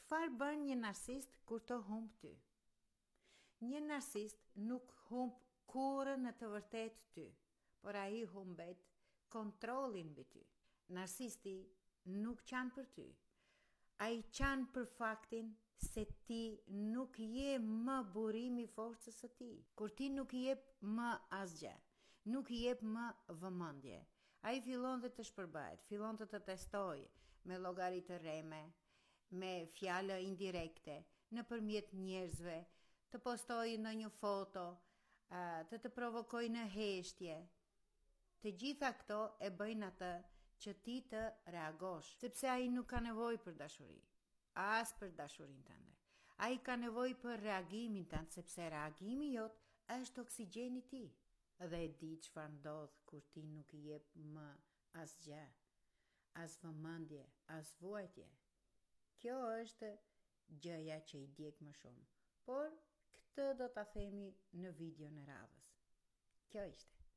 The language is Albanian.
Çfarë bën një narsist kur të humb ty? Një narsist nuk humb kurrë në të vërtet ty, por ai humbet kontrollin mbi ty. Narsisti nuk qanë për ty. Ai qanë për faktin se ti nuk je më burimi i forcës së tij. Kur ti nuk i jep më asgjë, nuk i jep më vëmendje, ai fillon të shpërbahet, fillon të testojë me llogari të rreme, me fjalë indirekte, nëpërmjet njerëzve, të postojë ndonjë foto, të provokojë në heshtje. Të gjitha këto e bëjnë atë që ti të reagosh, sepse ai nuk ka nevojë për dashuri, as për dashurinë tënde. Ai ka nevojë për reagimin tënd, sepse reagimi jot është oksigjeni i tij. Dhe e di çfarë ndodh kur ti nuk i jep më asgjë, as vëmendje, as vuajtje. Kjo është gjëja që i djeg më shumë, por këtë do ta themi në videon e radhës. Kjo ishte.